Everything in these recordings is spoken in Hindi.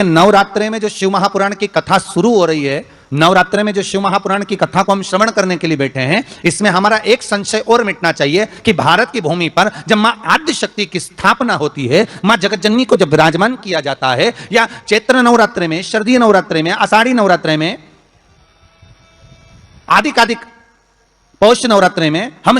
नवरात्रे में जो शिव महापुराण की कथा शुरू हो रही है, नवरात्रे में जो शिव महापुराण की कथा को हम श्रवण करने के लिए बैठे हैं, इसमें हमारा एक संशय और मिटना चाहिए कि भारत की भूमि पर जब मां आद्य शक्ति की स्थापना होती है, मां जगतजननी को जब विराजमान किया जाता है, या चैत्र नवरात्रे में, शरदीय नवरात्रे में, आषाढ़ी नवरात्रे में, आदिकादिक पौष नवरात्रि में हम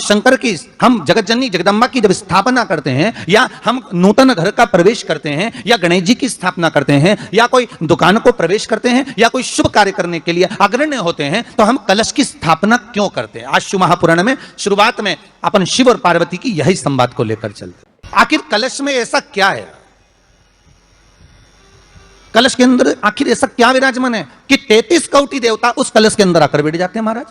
जगतजननी जगदम्बा की जब स्थापना करते हैं, या हम नूतन घर का प्रवेश करते हैं, या गणेश जी की स्थापना करते हैं, या कोई दुकान को प्रवेश करते हैं, या कोई शुभ कार्य करने के लिए अग्रण्य होते हैं, तो हम कलश की स्थापना क्यों करते हैं? आज शिव महापुराण में शुरुआत में अपन शिव और पार्वती की यही संवाद को लेकर चलते। आखिर कलश में ऐसा क्या है? कलश के अंदर आखिर ऐसा क्या विराजमान है कि 33 कोटि देवता उस कलश के अंदर आकर बैठ जाते हैं? महाराज,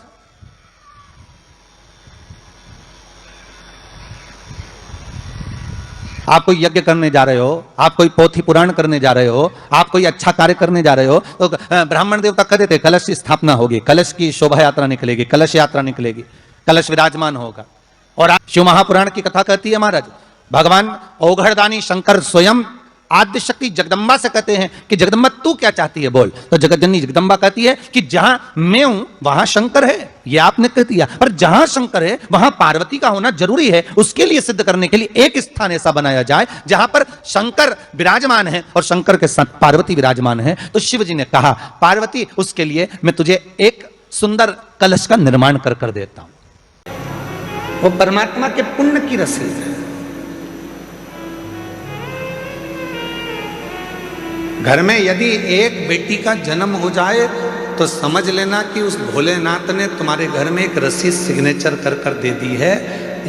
आप कोई यज्ञ करने जा रहे हो, आप कोई पोथी पुराण करने जा रहे हो, आप कोई अच्छा कार्य करने जा रहे हो, तो ब्राह्मण देवता कहते थे कलश की स्थापना होगी, कलश की शोभा यात्रा निकलेगी, कलश यात्रा निकलेगी, कलश विराजमान होगा। और शिव महापुराण की कथा कहती है महाराज, भगवान औघड़दानी शंकर स्वयं आद्य शक्ति जगदम्बा से कहते हैं कि जगदम्बा तू क्या चाहती है बोल। तो जगतजननी जगदम्बा कहती है कि जहां मैं हूं वहां शंकर है, ये आपने कह दिया, पर जहां शंकर है वहां पार्वती का होना जरूरी है। उसके लिए सिद्ध करने के लिए एक स्थान ऐसा बनाया जाए जहां पर शंकर विराजमान है और शंकर के साथ पार्वती विराजमान है। तो शिव जी ने कहा, पार्वती उसके लिए मैं तुझे एक सुंदर कलश का निर्माण कर देता हूं। वो परमात्मा के पुण्य की रसीद है। घर में यदि एक बेटी का जन्म हो जाए तो समझ लेना कि उस भोलेनाथ ने तुम्हारे घर में एक रसीद सिग्नेचर कर दे दी है।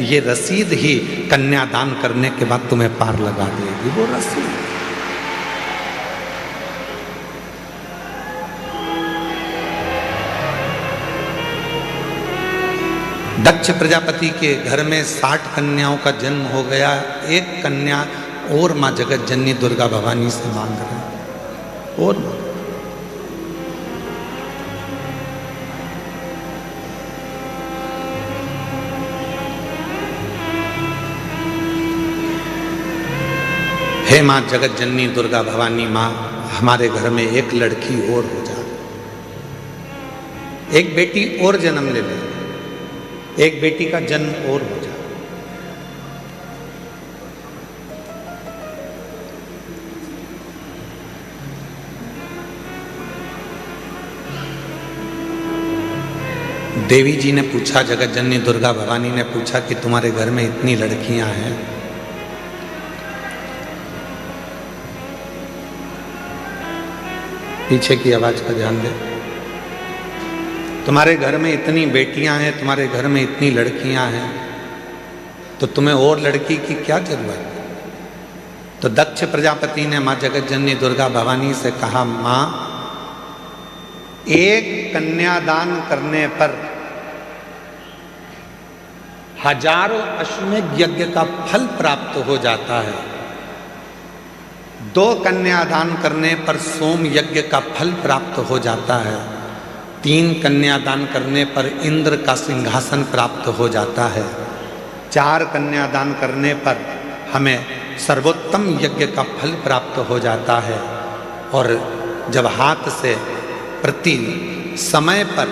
ये रसीद ही कन्यादान करने के बाद तुम्हें पार लगा देगी, वो रसीद। दक्ष प्रजापति के घर में 60 कन्याओं का जन्म हो गया, एक कन्या और मां जगतजननी दुर्गा भवानी से मांग रहे हैं। और हे मां जगतजननी दुर्गा भवानी, मां हमारे घर में एक लड़की और हो जाए, एक बेटी और जन्म ले ले, एक बेटी का जन्म और हो जाए। देवी जी ने पूछा, जगतजननी दुर्गा भवानी ने पूछा कि तुम्हारे घर में इतनी लड़कियां हैं, पीछे की आवाज का ध्यान दे, तुम्हारे घर में इतनी बेटियां हैं, तुम्हारे घर में इतनी लड़कियां हैं, तो तुम्हें और लड़की की क्या जरूरत है? तो दक्ष प्रजापति ने मां जगतजननी दुर्गा भवानी से कहा, मां एक कन्यादान करने पर हजारों अश्वमेध यज्ञ का फल प्राप्त हो जाता है, 2 कन्यादान करने पर सोम यज्ञ का फल प्राप्त हो जाता है, 3 कन्यादान करने पर इंद्र का सिंहासन प्राप्त हो जाता है, 4 कन्यादान करने पर हमें सर्वोत्तम यज्ञ का फल प्राप्त हो जाता है। और जब हाथ से प्रति समय पर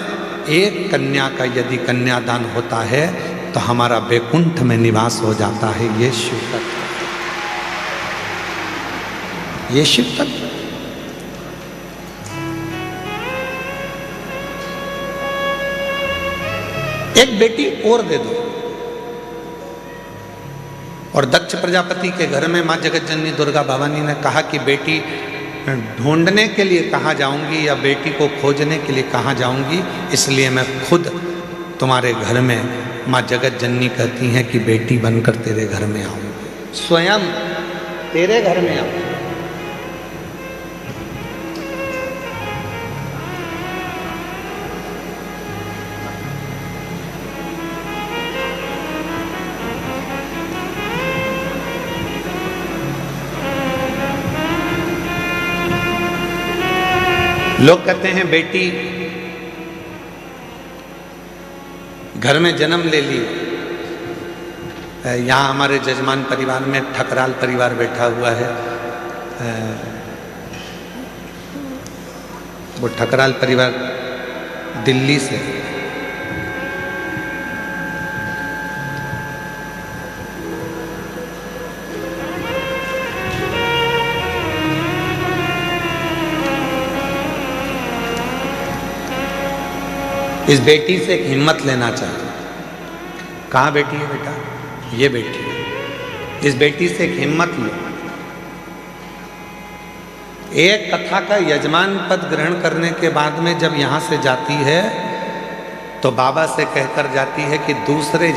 एक कन्या का यदि कन्यादान होता है तो हमारा वैकुंठ में निवास हो जाता है। ये शिव तत्व, ये शिव तत्व। एक बेटी और दे दो। और दक्ष प्रजापति के घर में मां जगतजननी दुर्गा भवानी ने कहा कि बेटी ढूंढने के लिए कहाँ जाऊंगी या बेटी को खोजने के लिए कहाँ जाऊंगी, इसलिए मैं खुद तुम्हारे घर में, मां जगतजननी कहती हैं कि बेटी बनकर तेरे घर में आऊंगी, स्वयं तेरे घर में आऊंगी। लोग कहते हैं बेटी घर में जन्म ले ली। यहाँ हमारे जजमान परिवार में ठकराल परिवार बैठा हुआ है, वो ठकराल परिवार दिल्ली से। इस बेटी से एक हिम्मत लेना चाहता हूं। कहाँ बेटी है बेटा? ये बेटी है। इस बेटी से एक हिम्मत लो। एक कथा का यजमान पद ग्रहण करने के बाद में जब यहाँ से जाती है तो बाबा से कहकर जाती है कि दूसरे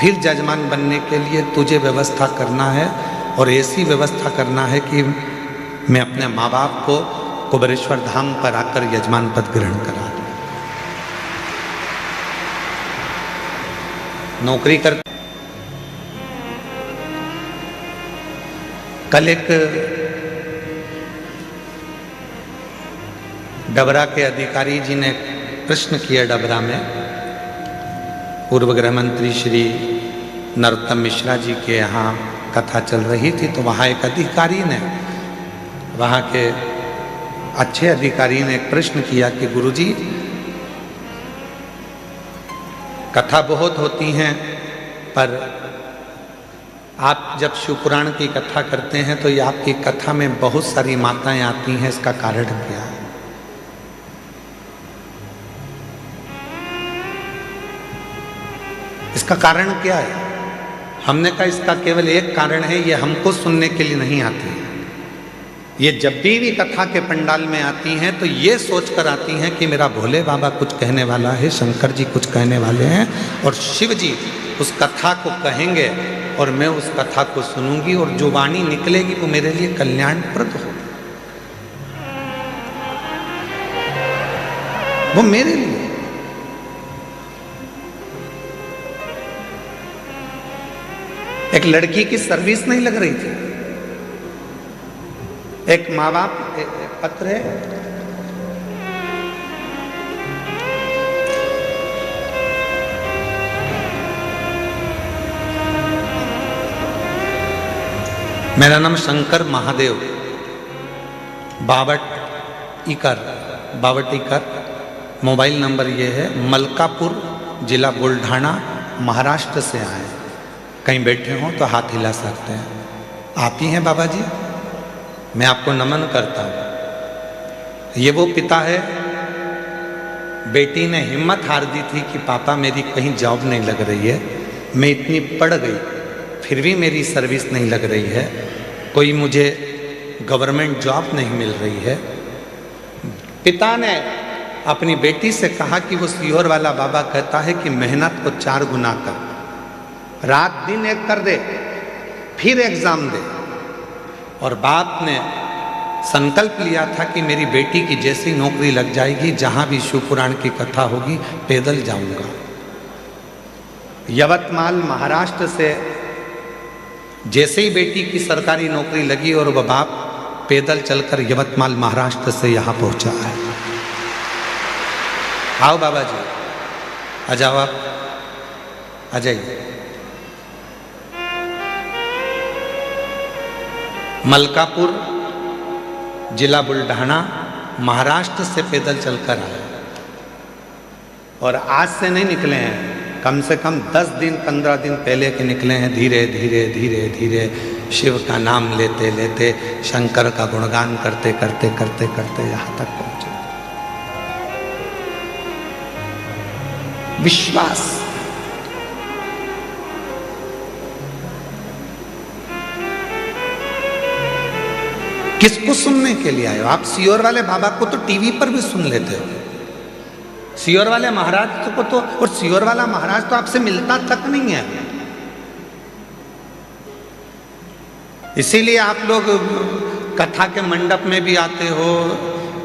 फिर जजमान बनने के लिए तुझे व्यवस्था करना है, और ऐसी व्यवस्था करना है कि मैं अपने माँ बाप को कुबेरेश्वर धाम पर आकर यजमान पद ग्रहण करा दूं। नौकरी कर। कल एक डबरा के अधिकारी जी ने प्रश्न किया, डबरा में पूर्व गृह मंत्री श्री नरोत्तम मिश्रा जी के यहाँ कथा चल रही थी, तो वहाँ एक अधिकारी ने, वहाँ के अच्छे अधिकारी ने एक प्रश्न किया कि गुरुजी, कथा बहुत होती हैं, पर आप जब शिवपुराण की कथा करते हैं तो ये आपकी कथा में बहुत सारी माताएं आती हैं, इसका कारण क्या है? इसका कारण क्या है? हमने कहा इसका केवल एक कारण है, ये हमको सुनने के लिए नहीं आती है। ये जब भी कथा के पंडाल में आती हैं तो ये सोचकर आती हैं कि मेरा भोले बाबा कुछ कहने वाला है, शंकर जी कुछ कहने वाले हैं, और शिव जी उस कथा को कहेंगे और मैं उस कथा को सुनूंगी, और जो वाणी निकलेगी वो मेरे लिए कल्याणप्रद होगी, वो मेरे लिए। एक लड़की की सर्विस नहीं लग रही थी, एक माँ बाप पत्र है, मेरा नाम शंकर महादेव, बावट इकर, मोबाइल नंबर ये है, मलकापुर जिला बुल्ढाना महाराष्ट्र से आए। कहीं बैठे हों तो हाथ हिला सकते हैं। आप ही हैं बाबा जी? मैं आपको नमन करता हूँ। ये वो पिता है, बेटी ने हिम्मत हार दी थी कि पापा मेरी कहीं जॉब नहीं लग रही है, मैं इतनी पढ़ गई फिर भी मेरी सर्विस नहीं लग रही है, कोई मुझे गवर्नमेंट जॉब नहीं मिल रही है। पिता ने अपनी बेटी से कहा कि वो सीहोर वाला बाबा कहता है कि मेहनत को 4 गुना कर, रात दिन एक कर दे, फिर एग्जाम दे। और बाप ने संकल्प लिया था कि मेरी बेटी की जैसी नौकरी लग जाएगी, जहां भी शिवपुराण की कथा होगी पैदल जाऊंगा। यवतमाल महाराष्ट्र से जैसे ही बेटी की सरकारी नौकरी लगी और वह बाप पैदल चलकर यवतमाल महाराष्ट्र से यहां पहुंचा है। आओ बाबा जी, आ जाओ, आप आ जाइए। मलकापुर जिला बुल्ढाना महाराष्ट्र से पैदल चलकर आए, और आज से नहीं निकले हैं, कम से कम 10 दिन 15 दिन पहले के निकले हैं। धीरे धीरे धीरे धीरे शिव का नाम लेते लेते, शंकर का गुणगान करते करते करते करते यहाँ तक पहुँचे। विश्वास, किसको सुनने के लिए आए हो आप? सीहोर वाले बाबा को तो टीवी पर भी सुन लेते हो, सीहोर वाले महाराज को तो, और सीहोर वाला महाराज तो आपसे मिलता तक नहीं है। इसीलिए आप लोग कथा के मंडप में भी आते हो,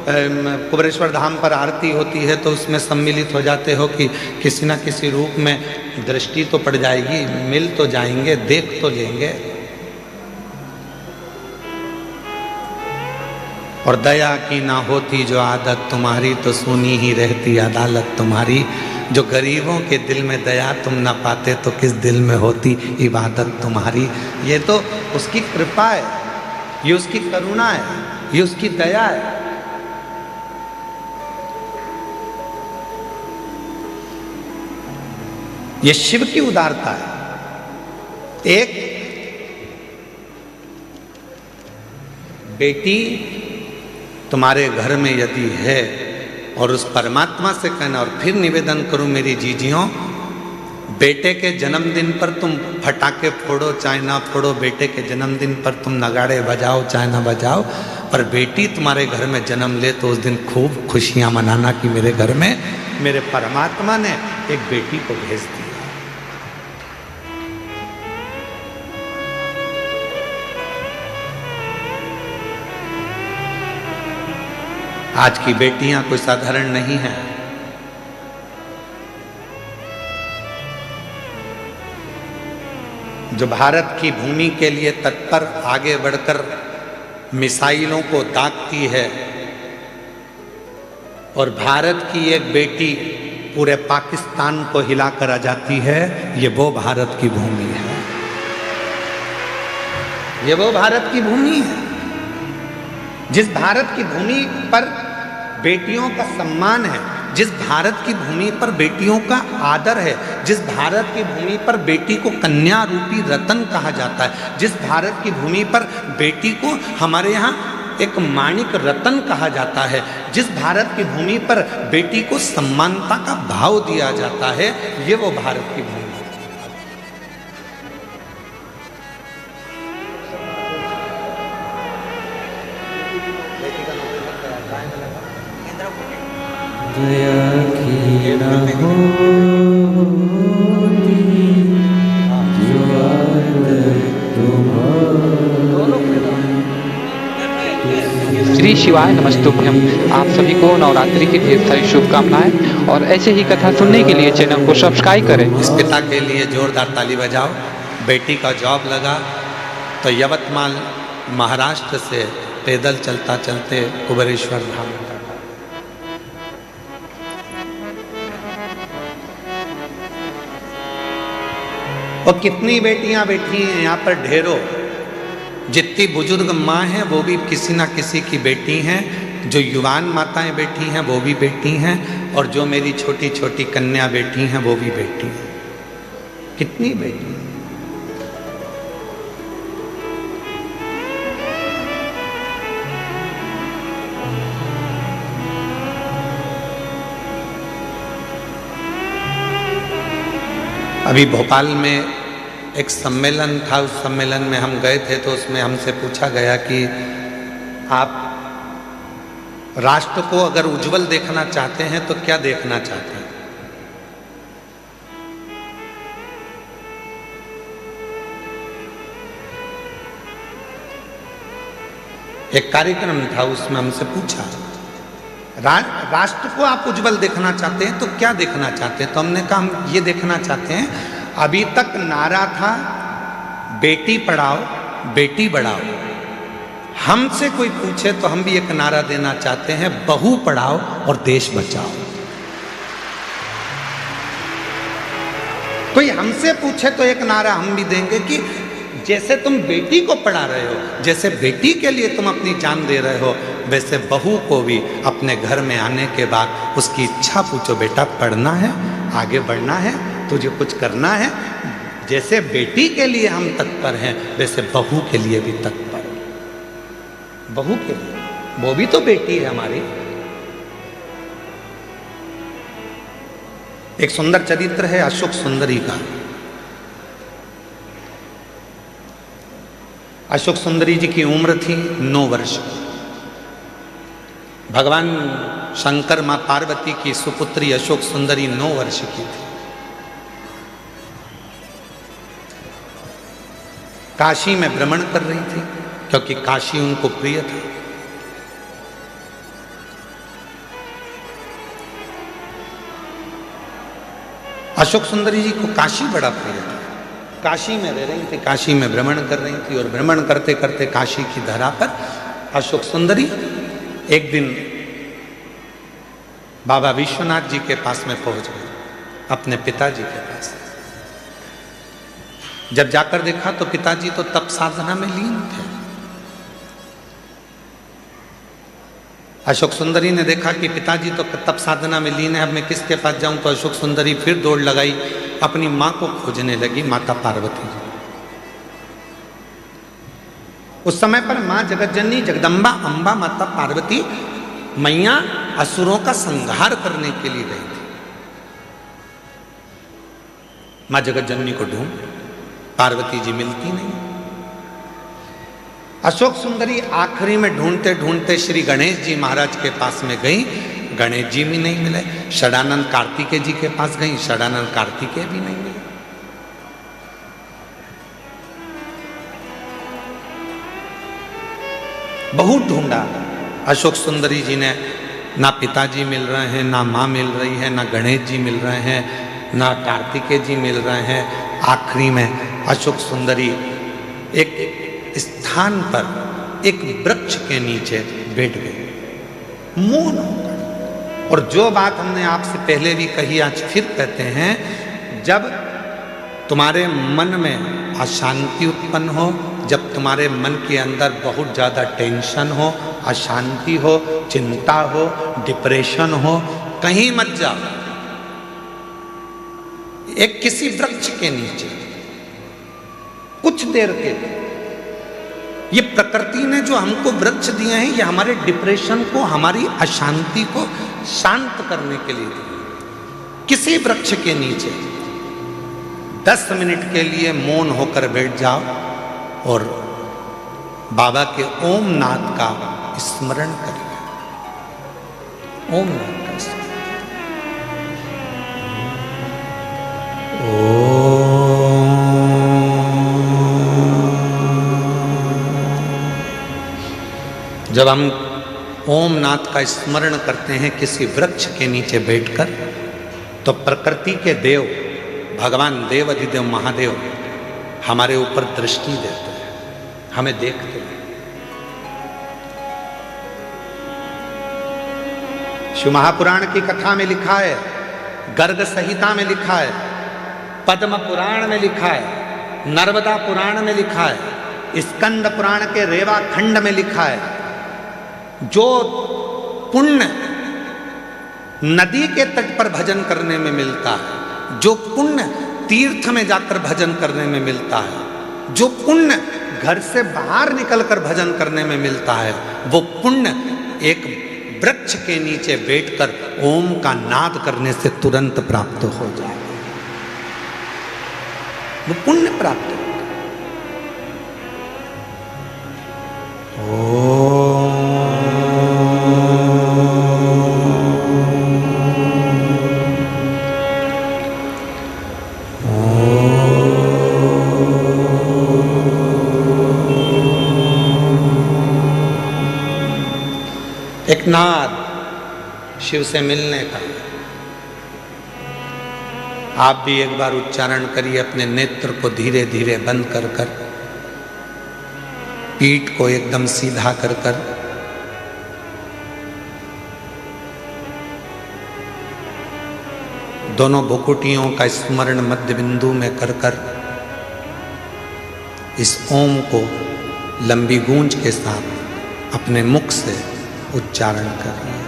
कुबेरेश्वर धाम पर आरती होती है तो उसमें सम्मिलित हो जाते हो कि किसी ना किसी रूप में दृष्टि तो पड़ जाएगी, मिल तो जाएंगे, देख तो लेंगे। और दया की ना होती जो आदत तुम्हारी, तो सुनी ही रहती अदालत तुम्हारी। जो गरीबों के दिल में दया तुम ना पाते, तो किस दिल में होती इबादत तुम्हारी। ये तो उसकी कृपा है, ये उसकी करुणा है, ये उसकी दया है। ये शिव की उदारता है। एक बेटी तुम्हारे घर में यदि है और उस परमात्मा से कहना, और फिर निवेदन करूं मेरी जीजियों, बेटे के जन्मदिन पर तुम फटाके फोड़ो चाहे ना फोड़ो, बेटे के जन्मदिन पर तुम नगाड़े बजाओ चाहे ना बजाओ, पर बेटी तुम्हारे घर में जन्म ले तो उस दिन खूब खुशियां मनाना कि मेरे घर में मेरे परमात्मा ने एक बेटी को भेज दिया। आज की बेटियां कोई साधारण नहीं है। जो भारत की भूमि के लिए तत्पर आगे बढ़कर मिसाइलों को दागती है, और भारत की एक बेटी पूरे पाकिस्तान को हिलाकर आ जाती है, ये वो भारत की भूमि है। ये वो भारत की भूमि है जिस भारत की भूमि पर बेटियों का सम्मान है, जिस भारत की भूमि पर बेटियों का आदर है, जिस भारत की भूमि पर बेटी को कन्या रूपी रतन कहा जाता है, जिस भारत की भूमि पर बेटी को हमारे यहाँ एक माणिक रतन कहा जाता है, जिस भारत की भूमि पर बेटी को सम्मानता का भाव दिया जाता है, ये वो भारत की भूमि है। दया की न होती जो श्री शिवाय नमस्तुभ्यम। आप सभी को नवरात्रि की ढेर सारी शुभकामनाएं, और ऐसे ही कथा सुनने के लिए चैनल को सब्सक्राइब करें। इस पिता के लिए जोरदार ताली बजाओ। बेटी का जॉब लगा तो यवतमाल महाराष्ट्र से पैदल चलता चलते कुबेरेश्वर धाम। और कितनी बेटियां बैठी हैं यहाँ पर ढेरों। जितनी बुजुर्ग माँ हैं वो भी किसी ना किसी की बेटी हैं, जो युवान माताएं बैठी हैं वो भी बेटी हैं, और जो मेरी छोटी छोटी कन्या बैठी हैं वो भी बेटी हैं। कितनी बेटी हैं? अभी भोपाल में एक सम्मेलन था, उस सम्मेलन में हम गए थे, तो उसमें हमसे पूछा गया कि आप राष्ट्र को अगर उज्जवल देखना चाहते हैं तो क्या देखना चाहते हैं? एक कार्यक्रम था, उसमें हमसे पूछा राष्ट्र को आप उज्जवल देखना चाहते हैं तो क्या देखना चाहते हैं? तो हमने कहा हम ये देखना चाहते हैं, अभी तक नारा था बेटी पढ़ाओ बेटी बढ़ाओ, हमसे कोई पूछे तो हम भी एक नारा देना चाहते हैं, बहू पढ़ाओ और देश बचाओ। कोई हमसे पूछे तो एक नारा हम भी देंगे कि जैसे तुम बेटी को पढ़ा रहे हो, जैसे बेटी के लिए तुम अपनी जान दे रहे हो, वैसे बहू को भी अपने घर में आने के बाद उसकी इच्छा पूछो, बेटा पढ़ना है, आगे बढ़ना है, तुझे कुछ करना है। जैसे बेटी के लिए हम तत्पर हैं, वैसे बहू के लिए भी तत्पर। बहू के लिए, वो भी तो बेटी है हमारी। एक सुंदर चरित्र है अशोक सुंदरी का। अशोक सुंदरी जी की उम्र थी 9 वर्ष। भगवान शंकर मां पार्वती की सुपुत्री अशोक सुंदरी 9 वर्ष की थी। काशी में भ्रमण कर रही थी, क्योंकि काशी उनको प्रिय था। अशोक सुंदरी जी को काशी बड़ा प्रिय था। काशी में रह रही थी, काशी में भ्रमण कर रही थी, और भ्रमण करते करते काशी की धरा पर अशोक सुंदरी एक दिन बाबा विश्वनाथ जी के पास में पहुंच गई, अपने पिताजी के पास। जब जाकर देखा तो पिताजी तो तप साधना में लीन थे। अशोक सुंदरी ने देखा कि पिताजी तो तप साधना में लीन है, अब मैं किसके पास जाऊं? तो अशोक सुंदरी फिर दौड़ लगाई अपनी मां को खोजने लगी, माता पार्वती। उस समय पर मां जगतजननी जगदम्बा अंबा माता पार्वती मैया असुरों का संहार करने के लिए गई थी। मां जगतजननी को ढूंढ, पार्वती जी मिलती नहीं। अशोक सुंदरी आखिरी में ढूंढते ढूंढते श्री गणेश जी महाराज के पास में गई, गणेश जी भी नहीं मिले। षडानंद कार्तिकेय जी के पास गई, षडानंद कार्तिकेय भी नहीं मिले। बहुत ढूंढा अशोक सुंदरी जी ने, ना पिताजी मिल रहे हैं, ना माँ मिल रही है, ना गणेश जी मिल रहे हैं, ना कार्तिकेय जी मिल रहे हैं। आखिरी में अशोक सुंदरी एक स्थान पर एक वृक्ष के नीचे बैठ गई, मौन होकर। और जो बात हमने आपसे पहले भी कही, आज फिर कहते हैं, जब तुम्हारे मन में अशांति उत्पन्न हो, जब तुम्हारे मन के अंदर बहुत ज़्यादा टेंशन हो, अशांति हो, चिंता हो, डिप्रेशन हो, कहीं मत जाओ। एक किसी वृक्ष के नीचे कुछ देर के लिए, ये प्रकृति ने जो हमको वृक्ष दिए हैं, ये हमारे डिप्रेशन को, हमारी अशांति को शांत करने के लिए दिए। किसी वृक्ष के नीचे 10 मिनट के लिए मौन होकर बैठ जाओ और बाबा के ओम नाद का स्मरण करिए। ओम नाद का स्मरण। जब हम ओम नाद का स्मरण करते हैं किसी वृक्ष के नीचे बैठकर, तो प्रकृति के देव भगवान देव अधिदेव महादेव हमारे ऊपर दृष्टि देते हैं, हमें देखते हैं। शिव महापुराण की कथा में लिखा है, गर्ग संहिता में लिखा है, पद्म पुराण में लिखा है, नर्मदा पुराण में लिखा है, स्कंद पुराण के रेवा खंड में लिखा है, जो पुण्य नदी के तट पर भजन करने में मिलता है, जो पुण्य तीर्थ में जाकर भजन करने में मिलता है, जो पुण्य घर से बाहर निकलकर भजन करने में मिलता है, वो पुण्य एक वृक्ष के नीचे बैठकर ओम का नाद करने से तुरंत प्राप्त हो जाए। वो पुण्य प्राप्त हो। एक नाद शिव से मिलने का। आप भी एक बार उच्चारण करिए, अपने नेत्र को धीरे धीरे बंद कर कर, पीठ को एकदम सीधा कर कर, दोनों भुकुटियों का स्मरण मध्य बिंदु में कर कर, इस ओम को लंबी गूंज के साथ अपने मुख से उच्चारण करिए।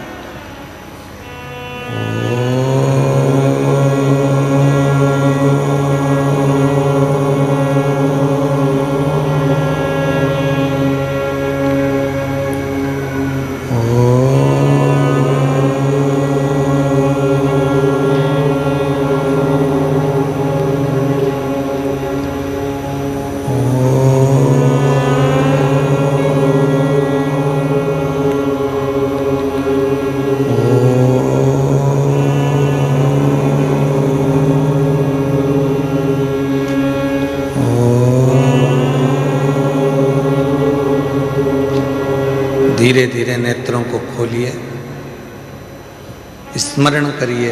धीरे धीरे नेत्रों को खोलिए, स्मरण करिए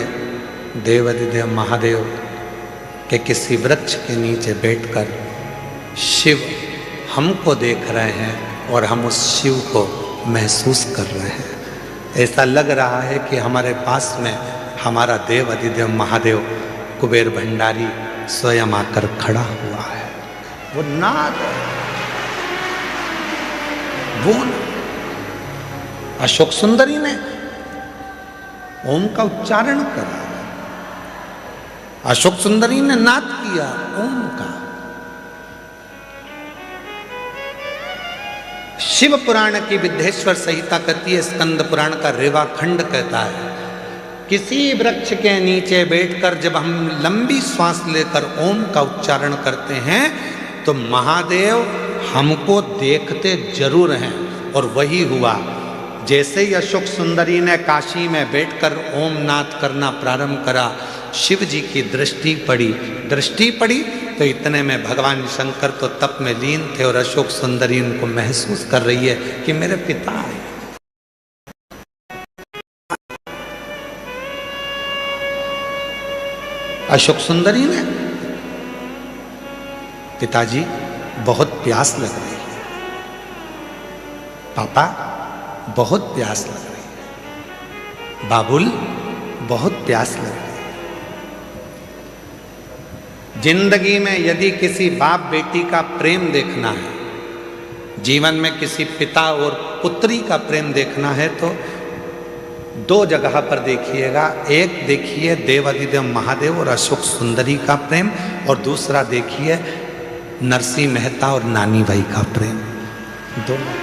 देवाधिदेव महादेव के किसी वृक्ष के नीचे बैठकर शिव हमको देख रहे हैं और हम उस शिव को महसूस कर रहे हैं। ऐसा लग रहा है कि हमारे पास में हमारा देव अधिदेव महादेव कुबेर भंडारी स्वयं आकर खड़ा हुआ है। वो नाद है, वो अशोक सुंदरी ने ओम का उच्चारण करा। अशोक सुंदरी ने नाद किया ओम का। शिव पुराण की विद्येश्वर संहिता कहती है, स्कंद पुराण का रेवा खंड कहता है, किसी वृक्ष के नीचे बैठकर जब हम लंबी श्वास लेकर ओम का उच्चारण करते हैं तो महादेव हमको देखते जरूर हैं। और वही हुआ। जैसे ही अशोक सुंदरी ने काशी में बैठकर ओम नाद करना प्रारंभ करा, शिव जी की दृष्टि पड़ी तो इतने में भगवान शंकर तो तप में लीन थे और अशोक सुंदरी उनको महसूस कर रही है कि मेरे पिता है। अशोक सुंदरी ने, पिताजी बहुत प्यास लग रही है, पापा बहुत प्यास लग रही है, बाबुल बहुत प्यास लग रही है। जिंदगी में यदि किसी बाप बेटी का प्रेम देखना है, जीवन में किसी पिता और पुत्री का प्रेम देखना है तो दो जगह पर देखिएगा। एक देखिए देवाधिदेव महादेव और अशोक सुंदरी का प्रेम, और दूसरा देखिए नरसिंह मेहता और नानी भाई का प्रेम। दोनों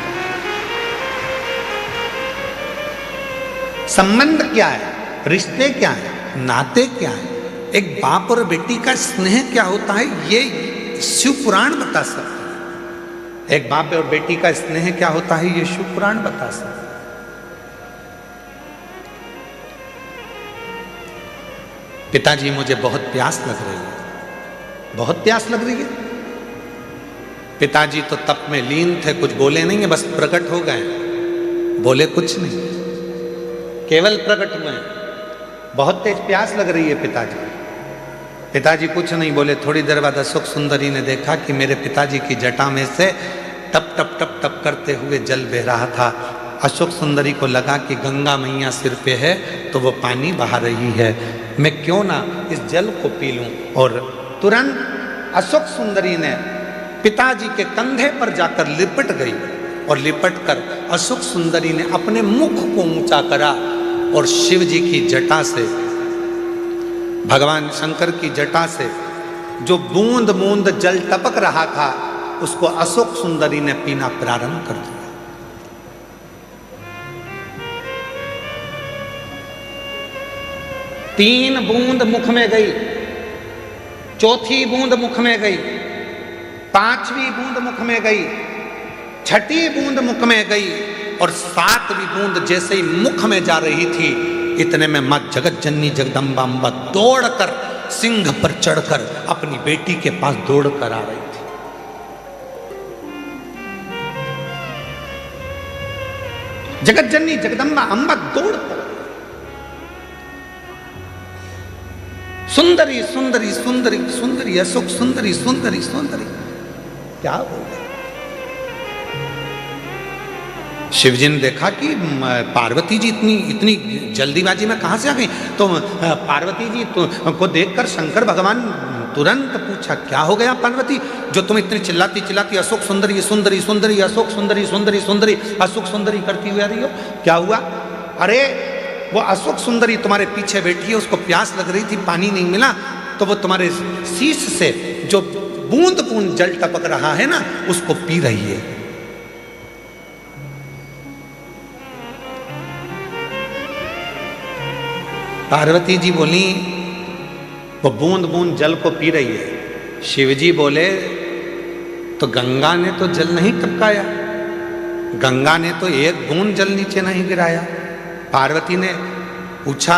संबंध क्या है, रिश्ते क्या है, नाते क्या है, एक बाप और बेटी का स्नेह क्या होता है, ये शिव पुराण बता सकता है। एक बाप और बेटी का स्नेह क्या होता है, ये शिव पुराण बता सकता है। पिताजी मुझे बहुत प्यास लग रही है, बहुत प्यास लग रही है। पिताजी तो तप में लीन थे, कुछ बोले नहीं है, बस प्रकट हो गए, बोले कुछ नहीं, केवल प्रकट हुए। बहुत तेज प्यास लग रही है पिताजी। पिताजी कुछ नहीं बोले। थोड़ी देर बाद अशोक सुंदरी ने देखा कि मेरे पिताजी की जटा में से टप टप टप टप करते हुए जल बह रहा था। अशोक सुंदरी को लगा कि गंगा मैया सिर पे है तो वो पानी बहा रही है, मैं क्यों ना इस जल को पी लूं। और तुरंत अशोक सुंदरी ने पिताजी के कंधे पर जाकर लिपट गई और लिपट कर अशोक सुंदरी ने अपने मुख को ऊंचा करा और शिव जी की जटा से, भगवान शंकर की जटा से जो बूंद बूंद जल टपक रहा था उसको अशोक सुंदरी ने पीना प्रारंभ कर दिया। तीन बूंद मुख में गई, चौथी बूंद मुख में गई, पांचवी बूंद मुख में गई, छठी बूंद मुख में गई और सातवीं बूंद जैसे ही मुख में जा रही थी, इतने में मां जगत जननी जगदम्बा अम्बा दौड़कर सिंह पर चढ़कर अपनी बेटी के पास दौड़कर आ रही थी। जगत जननी जगदम्बा अम्बा दौड़कर, सुंदरी सुंदरी सुंदरी सुंदरी अशोक सुंदरी सुंदरी सुंदरी, क्या बोल रहे। शिवजी ने देखा कि पार्वती जी इतनी जल्दीबाजी में कहां से आ गई। तो पार्वती जी को देखकर शंकर भगवान तुरंत पूछा, क्या हो गया पार्वती, जो तुम इतनी चिल्लाती चिल्लाती अशोक सुंदरी सुंदरी सुंदरी अशोक सुंदरी सुंदरी सुंदरी अशोक सुंदरी करती हुई आ रही हो, क्या हुआ। अरे वो अशोक सुंदरी तुम्हारे पीछे बैठी है, उसको प्यास लग रही थी, पानी नहीं मिला, तो वो तुम्हारे शीश से जो बूंद बूंद जल टपक रहा है ना, उसको पी रही है। पार्वती जी बोली, वो बूंद बूंद जल को पी रही है। शिवजी बोले, तो गंगा ने तो जल नहीं टपकाया, गंगा ने तो एक बूंद जल नीचे नहीं गिराया। पार्वती ने पूछा,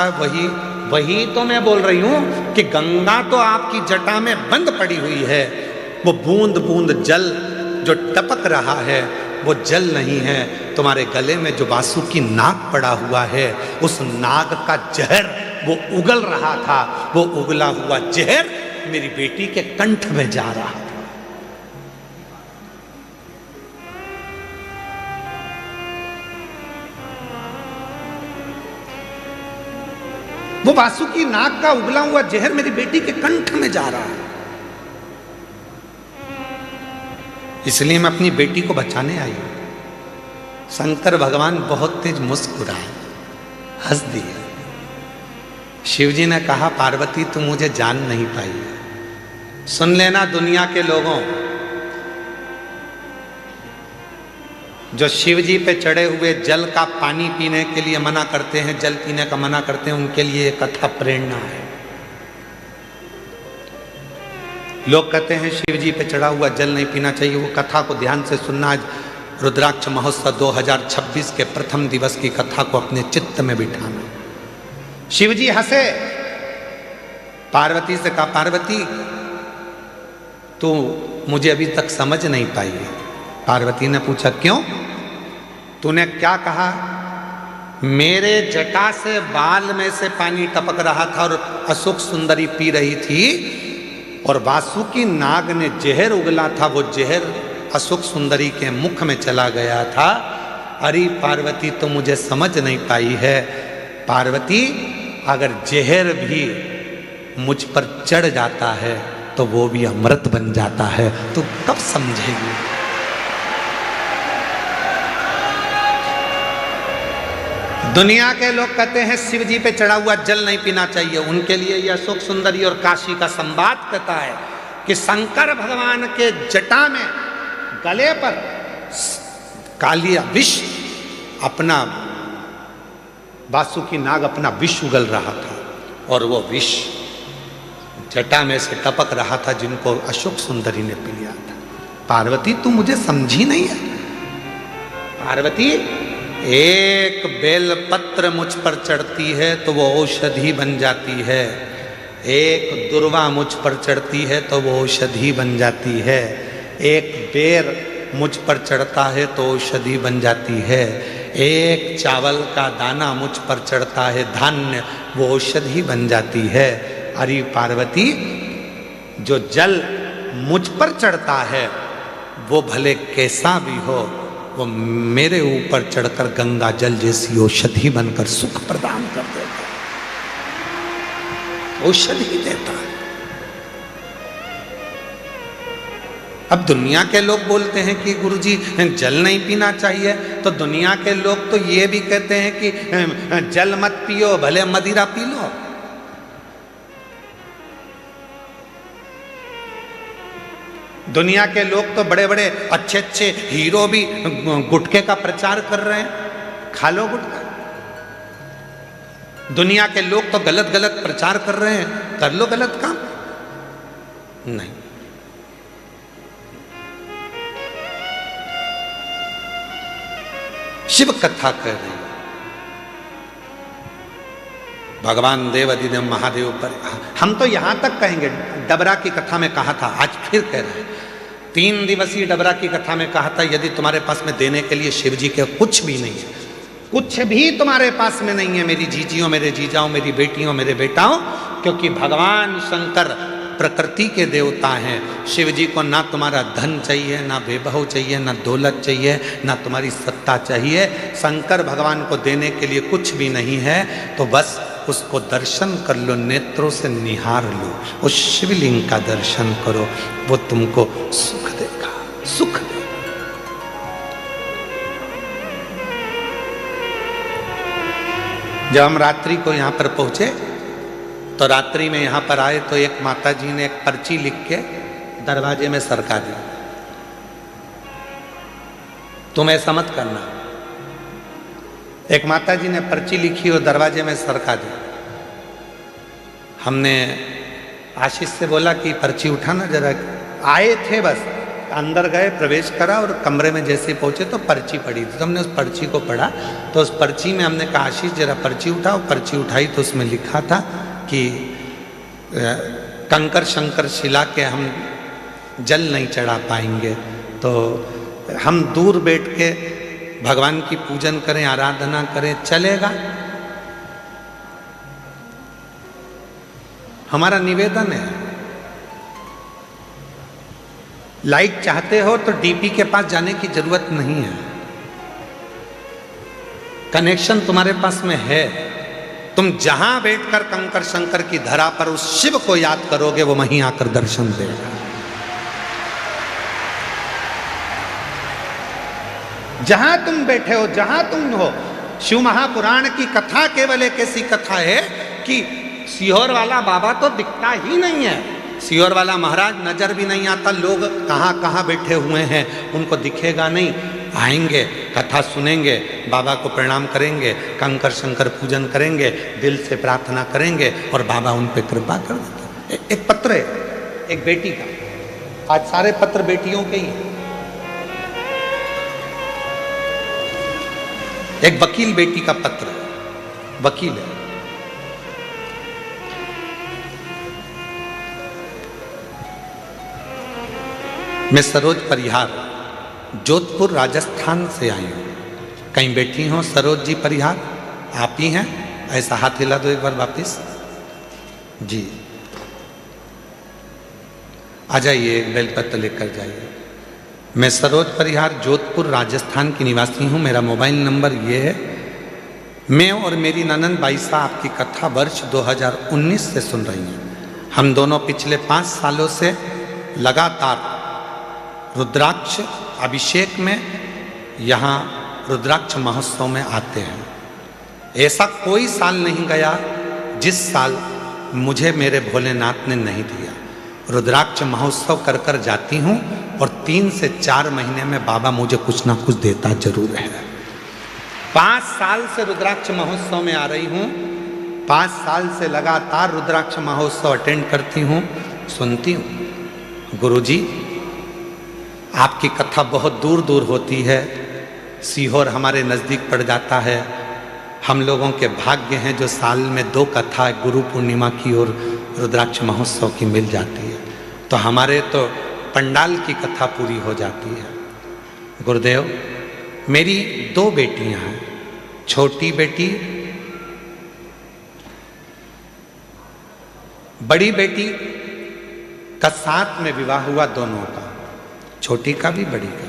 वही तो मैं बोल रही हूं कि गंगा तो आपकी जटा में बंद पड़ी हुई है, वो बूंद बूंद जल जो टपक रहा है वो जल नहीं है, तुम्हारे गले में जो वासुकी नाग पड़ा हुआ है, उस नाग का जहर वो उगल रहा था, वो उगला हुआ जहर मेरी बेटी के कंठ में जा रहा था। वो वासुकी नाग का उगला हुआ जहर मेरी बेटी के कंठ में जा रहा है, इसलिए मैं अपनी बेटी को बचाने आई हूं। शंकर भगवान बहुत तेज मुस्कुराए, हंस दिए शिव जी ने कहा पार्वती तुम मुझे जान नहीं पाई। सुन लेना दुनिया के लोगों, जो शिव जी पे चढ़े हुए जल का पानी पीने के लिए मना करते हैं, जल पीने का मना करते हैं, उनके लिए एक कथा प्रेरणा है। लोग कहते हैं शिव जी पे चढ़ा हुआ जल नहीं पीना चाहिए, वो कथा को ध्यान से सुनना। आज रुद्राक्ष महोत्सव 2026 के प्रथम दिवस की कथा को अपने चित्त में बिठाना। शिव जी हंसे, पार्वती से कहा पार्वती तू मुझे अभी तक समझ नहीं पाई है। पार्वती ने पूछा क्यों? तूने क्या कहा? मेरे जटा से बाल में से पानी टपक रहा था और अशोक सुंदरी पी रही थी, और वासुकी नाग ने जहर उगला था, वो जहर अशोक सुंदरी के मुख में चला गया था। अरे पार्वती तो मुझे समझ नहीं पाई है। पार्वती अगर जहर भी मुझ पर चढ़ जाता है तो वो भी अमृत बन जाता है, तो कब समझेगी? दुनिया के लोग कहते हैं शिव जी पे चढ़ा हुआ जल नहीं पीना चाहिए, उनके लिए यह अशोक सुंदरी और काशी का संवाद कहता है कि शंकर भगवान के जटा में गले पर कालिया विष अपना, वासुकी नाग अपना विष उगल रहा था, और वो विष जटा में से टपक रहा था, जिनको अशोक सुंदरी ने पी लिया था। पार्वती तू मुझे समझी नहीं है। पार्वती एक बेलपत्र मुझ पर चढ़ती है तो वो औषधि बन जाती है, एक दुर्वा मुझ पर चढ़ती है तो वो औषधि बन जाती है, एक बेर मुझ पर चढ़ता है तो औषधि बन जाती है, एक चावल का दाना मुझ पर चढ़ता है धान्य, वो औषधि बन जाती है। अरे पार्वती जो जल मुझ पर चढ़ता है वो भले कैसा भी हो, वो मेरे ऊपर चढ़कर गंगा जल जैसी औषधि बनकर सुख प्रदान कर देता है, औषधि देता है। अब दुनिया के लोग बोलते हैं कि गुरुजी जल नहीं पीना चाहिए, तो दुनिया के लोग तो ये भी कहते हैं कि जल मत पियो, भले मदिरा पी लो। दुनिया के लोग तो बड़े बड़े अच्छे अच्छे हीरो भी गुटखे का प्रचार कर रहे हैं, खा लो गुटखा। दुनिया के लोग तो गलत गलत प्रचार कर रहे हैं, कर लो गलत काम। नहीं, शिव कथा कर रहे हैं, भगवान देव अधिदेव महादेव पर। हम तो यहां तक कहेंगे, डबरा की कथा में कहा था, आज फिर कह रहे हैं, 3 दिवसीय डबरा की कथा में कहा था, यदि तुम्हारे पास में देने के लिए शिव जी के कुछ भी नहीं है, कुछ भी तुम्हारे पास में नहीं है मेरी जीजियों, मेरे जीजाओं, मेरी बेटियों, मेरे बेटाओं, क्योंकि भगवान शंकर प्रकृति के देवता हैं। शिव जी को ना तुम्हारा धन चाहिए, ना वैभव चाहिए, ना दौलत चाहिए, ना तुम्हारी सत्ता चाहिए। शंकर भगवान को देने के लिए कुछ भी नहीं है, तो बस उसको दर्शन कर लो, नेत्रों से निहार लो, उस शिवलिंग का दर्शन करो, वो तुमको सुख देगा, सुख देगा। जब हम रात्रि को यहाँ पर पहुंचे, तो रात्रि में यहाँ पर आए तो एक माता जी ने एक पर्ची लिख के दरवाजे में सरका दी, तुम ऐसा मत करना। एक माता जी ने पर्ची लिखी और दरवाजे में सरका दी। हमने आशीष से बोला कि पर्ची उठाना जरा। आए थे, बस अंदर गए, प्रवेश करा और कमरे में जैसे पहुंचे तो पर्ची पड़ी थी, तो हमने उस पर्ची को पढ़ा। तो उस पर्ची में हमने कहा आशीष जरा पर्ची उठाओ। पर्ची उठाई तो उसमें लिखा था कि कंकर शंकर शिला के हम जल नहीं चढ़ा पाएंगे, तो हम दूर बैठ के भगवान की पूजन करें, आराधना करें, चलेगा? हमारा निवेदन है, लाइट चाहते हो तो डीपी के पास जाने की जरूरत नहीं है, कनेक्शन तुम्हारे पास में है। तुम जहां बैठकर कंकर शंकर की धरा पर उस शिव को याद करोगे, वो वहीं आकर दर्शन देगा। जहां तुम बैठे हो, जहां तुम हो, शिव महापुराण की कथा केवल एक ऐसी कथा है कि सीहोर वाला बाबा तो दिखता ही नहीं है, सीहोर वाला महाराज नजर भी नहीं आता, लोग कहाँ कहाँ बैठे हुए हैं उनको दिखेगा नहीं। आएंगे, कथा सुनेंगे, बाबा को प्रणाम करेंगे, कंकर शंकर पूजन करेंगे, दिल से प्रार्थना करेंगे और बाबा उन पर कृपा कर देते। एक पत्र है एक बेटी का, आज सारे पत्र बेटियों के ही हैं। एक वकील बेटी का पत्र है, वकील है, मैं सरोज परिहार जोधपुर राजस्थान से आई हूँ। कहीं बैठी हो सरोज जी परिहार, आप ही हैं? ऐसा हाथ हिला दो एक बार वापिस जी। आ जाइए, एक बेलपत्र लेकर जाइए। मैं सरोज परिहार जोधपुर राजस्थान की निवासी हूँ। मेरा मोबाइल नंबर ये है। मैं और मेरी ननंद बाईसा आपकी कथा वर्ष 2019 से सुन रही हैं। हम दोनों पिछले 5 सालों से लगातार रुद्राक्ष अभिषेक में यहाँ रुद्राक्ष महोत्सव में आते हैं। ऐसा कोई साल नहीं गया जिस साल मुझे मेरे भोलेनाथ ने नहीं दिया। रुद्राक्ष महोत्सव कर कर जाती हूँ और 3 से 4 महीने में बाबा मुझे कुछ ना कुछ देता जरूर है। 5 साल से रुद्राक्ष महोत्सव में आ रही हूँ, 5 साल से लगातार रुद्राक्ष महोत्सव अटेंड करती हूँ, सुनती हूँ। गुरुजी, आपकी कथा बहुत दूर दूर होती है, सीहोर हमारे नज़दीक पड़ जाता है। हम लोगों के भाग्य हैं जो साल में 2 कथा गुरु पूर्णिमा की और रुद्राक्ष महोत्सव की मिल जाती है, तो हमारे तो पंडाल की कथा पूरी हो जाती है। गुरुदेव, मेरी 2 बेटियां हैं। छोटी बेटी, बड़ी बेटी का साथ में विवाह हुआ दोनों का, छोटी का भी बड़ी का,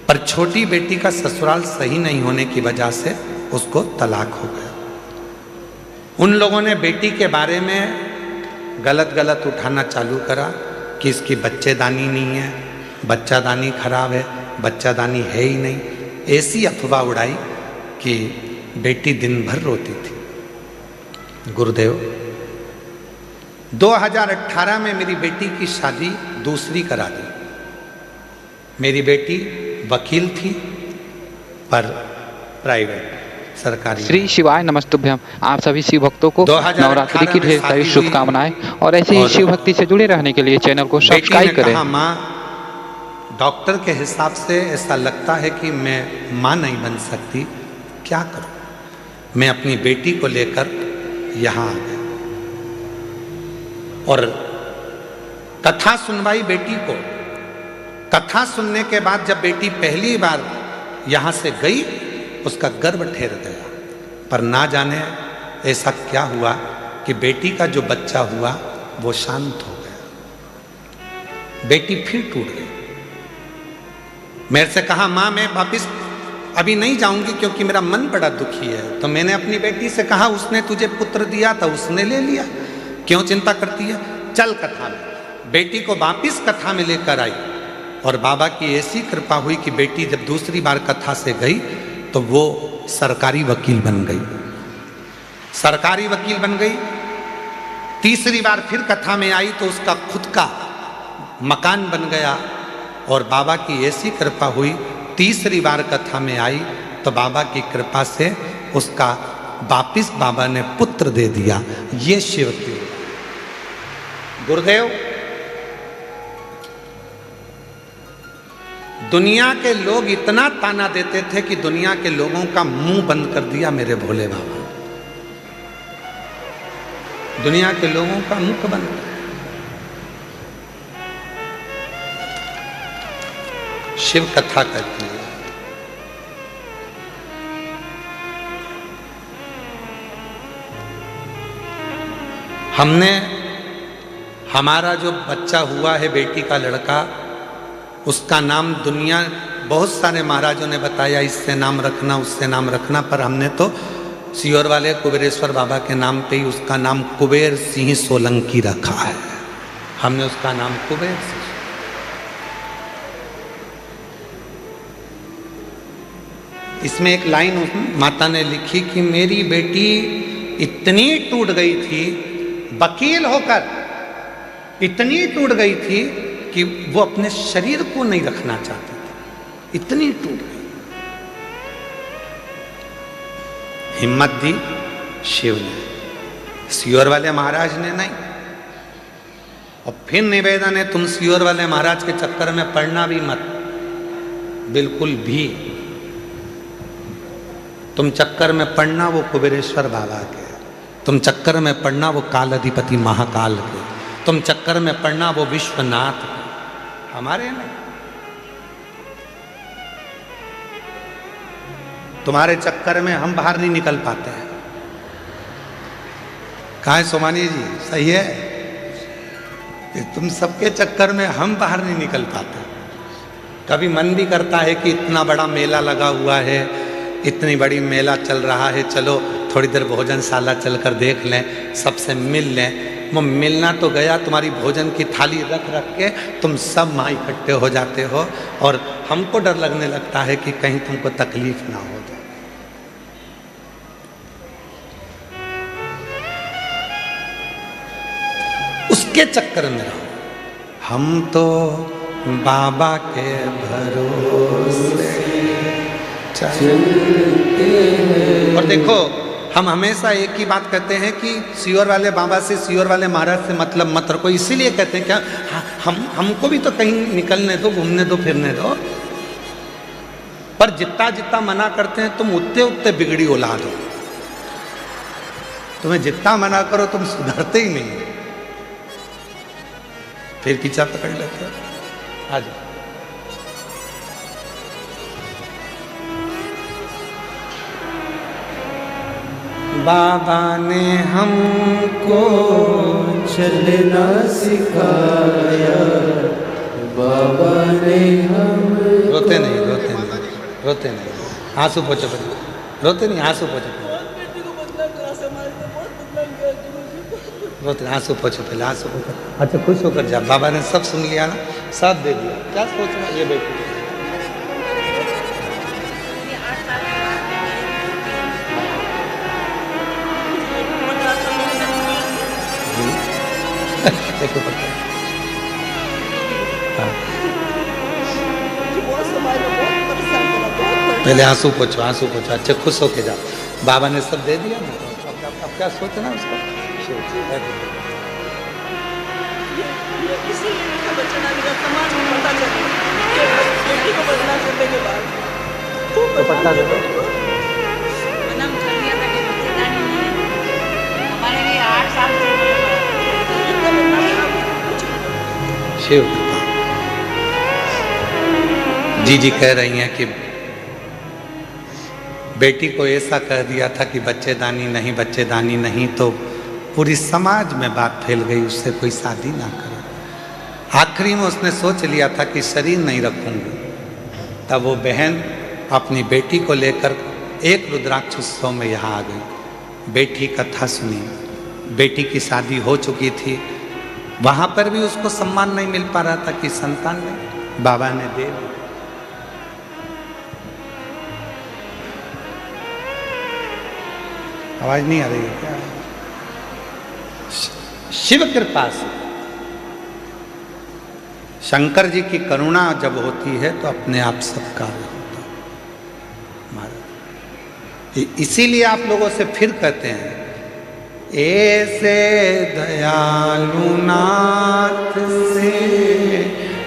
पर छोटी बेटी का ससुराल सही नहीं होने की वजह से उसको तलाक हो गया। उन लोगों ने बेटी के बारे में गलत उठाना चालू करा कि इसकी बच्चेदानी नहीं है, बच्चादानी खराब है, बच्चादानी है ही नहीं। ऐसी अफवाह उड़ाई कि बेटी दिन भर रोती थी। गुरुदेव, 2018 में मेरी बेटी की शादी दूसरी करा दी। मेरी बेटी वकील थी पर प्राइवेट, सरकारी। श्री शिवाय नमस्तुभ्यम। आप सभी शिव भक्तों को नवरात्रि की ढेर सारी शुभकामनाएं और ऐसे ही शिव भक्ति से जुड़े रहने के लिए चैनल को सब्सक्राइब करें। माँ, डॉक्टर के हिसाब से ऐसा लगता है कि मैं माँ नहीं बन सकती, क्या करूं? मैं अपनी बेटी को लेकर यहाँ आ गया और कथा सुनवाई बेटी को। कथा सुनने के बाद जब बेटी पहली बार यहाँ से गई, उसका गर्भ ठहर गया, पर ना जाने ऐसा क्या हुआ कि बेटी का जो बच्चा हुआ वो शांत हो गया। बेटी फिर टूट गई। मेरे से कहा, माँ मैं वापिस अभी नहीं जाऊंगी क्योंकि मेरा मन बड़ा दुखी है। तो मैंने अपनी बेटी से कहा, उसने तुझे पुत्र दिया था, उसने ले लिया, क्यों चिंता करती है, चल कथा में। बेटी को वापिस कथा में लेकर आई और बाबा की ऐसी कृपा हुई कि बेटी जब दूसरी बार कथा से गई तो वो सरकारी वकील बन गई। सरकारी वकील बन गई। तीसरी बार फिर कथा में आई तो उसका खुद का मकान बन गया और बाबा की ऐसी कृपा हुई, तीसरी बार कथा में आई तो बाबा की कृपा से उसका वापिस बाबा ने पुत्र दे दिया। ये शिव की। गुरुदेव, दुनिया के लोग इतना ताना देते थे कि दुनिया के लोगों का मुंह बंद कर दिया मेरे भोले बाबा। दुनिया के लोगों का मुंह बंद कर। शिव कथा करती है। हमने हमारा जो बच्चा हुआ है, बेटी का लड़का, उसका नाम दुनिया बहुत सारे महाराजों ने बताया, इससे नाम रखना, उससे नाम रखना, पर हमने तो सीहोर वाले कुबेरेश्वर बाबा के नाम पे ही उसका नाम कुबेर सिंह सोलंकी रखा है। हमने उसका नाम कुबेर सिंह। इसमें एक लाइन माता ने लिखी कि मेरी बेटी इतनी टूट गई थी वकील होकर इतनी टूट गई थी कि वो अपने शरीर को नहीं रखना चाहती थी, इतनी टूट गई। हिम्मत दी शिव ने, सियोर वाले महाराज ने नहीं। और फिर निवेदन है, तुम सियोर वाले महाराज के चक्कर में पड़ना भी मत, बिल्कुल भी। तुम चक्कर में पड़ना वो कुबेरेश्वर बाबा के, तुम चक्कर में पड़ना वो काल अधिपति महाकाल के, तुम चक्कर में पड़ना वो विश्वनाथ के, हमारे नहीं। तुम्हारे चक्कर में हम बाहर नहीं निकल पाते हैं। कहा है सोमानी जी, सही है कि तुम सबके चक्कर में हम बाहर नहीं निकल पाते। कभी मन भी करता है कि इतना बड़ा मेला लगा हुआ है, इतनी बड़ी मेला चल रहा है, चलो थोड़ी देर भोजनशाला चलकर देख लें, सबसे मिल लें। वो मिलना तो गया, तुम्हारी भोजन की थाली रख रख के तुम सब वहाँ इकट्ठे हो जाते हो, और हमको डर लगने लगता है कि कहीं तुमको तकलीफ ना हो जाए। उसके चक्कर में रहो। हम तो बाबा के भरोसे चलते हैं। और देखो, हम हमेशा एक ही बात कहते हैं कि सियोर वाले बाबा से, सियोर वाले महाराज से मतलब मत रखो। इसीलिए कहते हैं क्या, हमको भी तो कहीं निकलने दो, घूमने दो, फिरने दो। पर जितना जितना मना करते हैं तुम उतने उतने बिगड़ी औलाद हो। तुम्हें जितना मना करो तुम सुधरते ही नहीं। फिर पीछा पकड़ लेते हो। आ जाओ। बाबा ने हमको चलना सिखाया, बाबा ने हम रोते नहीं, रोते नहीं, रोते नहीं, आंसू पोछो पहले, रोते नहीं, आंसू पोछो पहले, रोते नहीं, आंसू पोछो पहले, आंसू पोछो। अच्छा खुश होकर जा, बाबा ने सब सुन लिया ना, सब दे दिया, क्या सोचना। ये बेटी देखो पता है। हाँ। पहले आंसू पोछो, आंसू पोछो, अच्छे खुश होके जाओ। बाबा ने सब दे दिया ना, अब क्या सोचना उसका। तो पता दो शिव। जी जी कह रही हैं कि बेटी को ऐसा कह दिया था कि बच्चेदानी नहीं, बच्चेदानी नहीं, तो पूरी समाज में बात फैल गई, उससे कोई शादी ना करे। आखिरी में उसने सोच लिया था कि शरीर नहीं रखूंगी। तब वो बहन अपनी बेटी को लेकर एक रुद्राक्ष उत्सव में यहाँ आ गई। बेटी कथा सुनी, बेटी की शादी हो चुकी थी। वहां पर भी उसको सम्मान नहीं मिल पा रहा था कि संतान ने बाबा ने दे दी। आवाज नहीं आ रही है क्या? शिव कृपा से, शंकर जी की करुणा जब होती है तो अपने आप सब कार्य होता है। इसीलिए आप लोगों से फिर कहते हैं, ऐसे दयालु नाथ से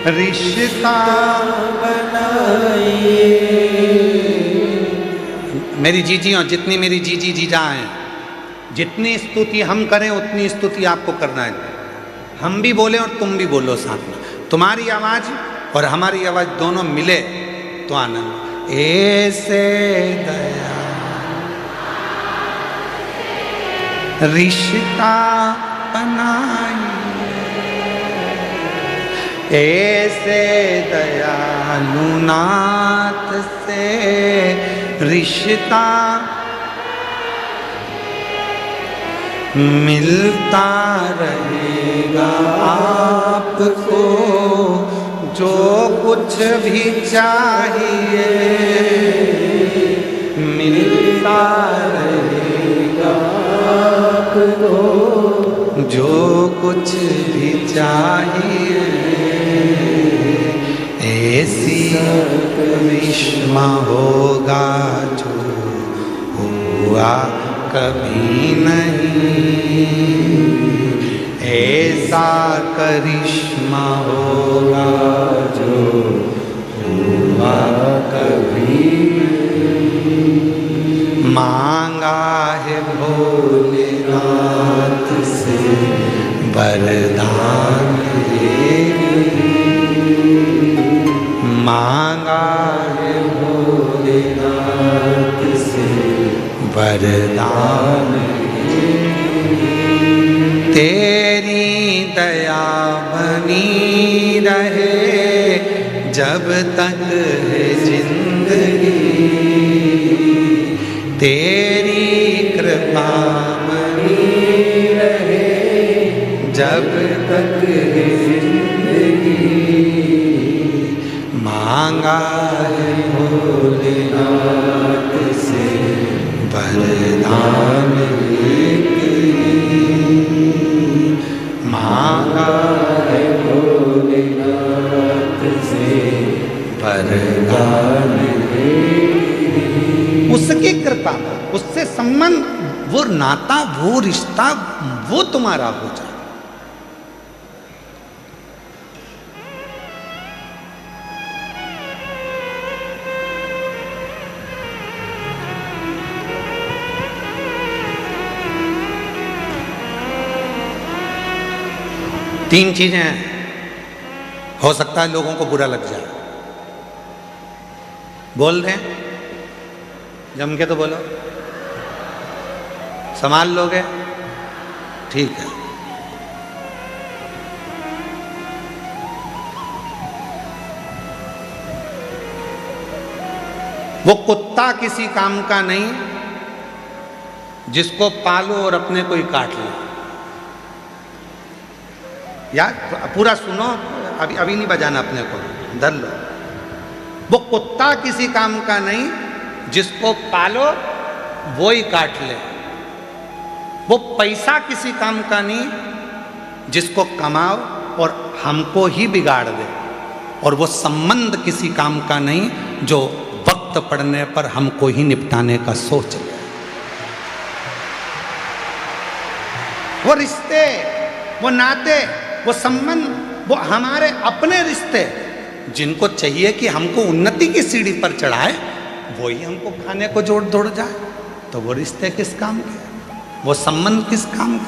रिश्ता बनाइए। मेरी जीजियों, जितनी मेरी जीजी जीजा हैं, जितनी स्तुति हम करें उतनी स्तुति आपको करना है। हम भी बोले और तुम भी बोलो साथ में। तुम्हारी आवाज और हमारी आवाज दोनों मिले तो आनंद। ऐसे दया रिश्ता बनाइए, ऐसे दयालु नाथ से रिश्ता मिलता रहेगा आपको जो कुछ भी चाहिए, मिलता रहेगा आपको जो कुछ भी चाहिए, ऐसी करिश्मा होगा जो हुआ कभी नहीं, ऐसा करिश्मा होगा जो हुआ कभी नहीं। मांगा है भोलेनाथ से वरदान, मांगा है भोलेनाथ से वरदान, तेरी दया बनी रहे जब तक है जिंदगी, तेरी कृपा बनी रहे जब तक है जिंदगी। मांगा है भोलेनाथ से वरदान, मांगा है भोलेनाथ से वरदान। उसकी कृपा, उससे संबंध, वो नाता, वो रिश्ता, वो तुम्हारा हो जाए। तीन चीजें हो सकता है लोगों को बुरा लग जाए, बोल दें, जम के तो बोलो, संभाल लोगे, ठीक है। वो कुत्ता किसी काम का नहीं जिसको पालो और अपने को ही काट लो। यार पूरा सुनो, अभी नहीं बजाना, अपने को धर लो। वो कुत्ता किसी काम का नहीं जिसको पालो वो ही काट ले। वो पैसा किसी काम का नहीं जिसको कमाओ और हमको ही बिगाड़ दे। और वो संबंध किसी काम का नहीं जो वक्त पड़ने पर हमको ही निपटाने का सोच ले। वो रिश्ते, वो नाते, वो संबंध, वो हमारे अपने रिश्ते जिनको चाहिए कि हमको उन्नति की सीढ़ी पर चढ़ाए, वही हमको खाने को जोड़ दौड़ जाए, तो वो रिश्ते किस काम के, वो संबंध किस काम के।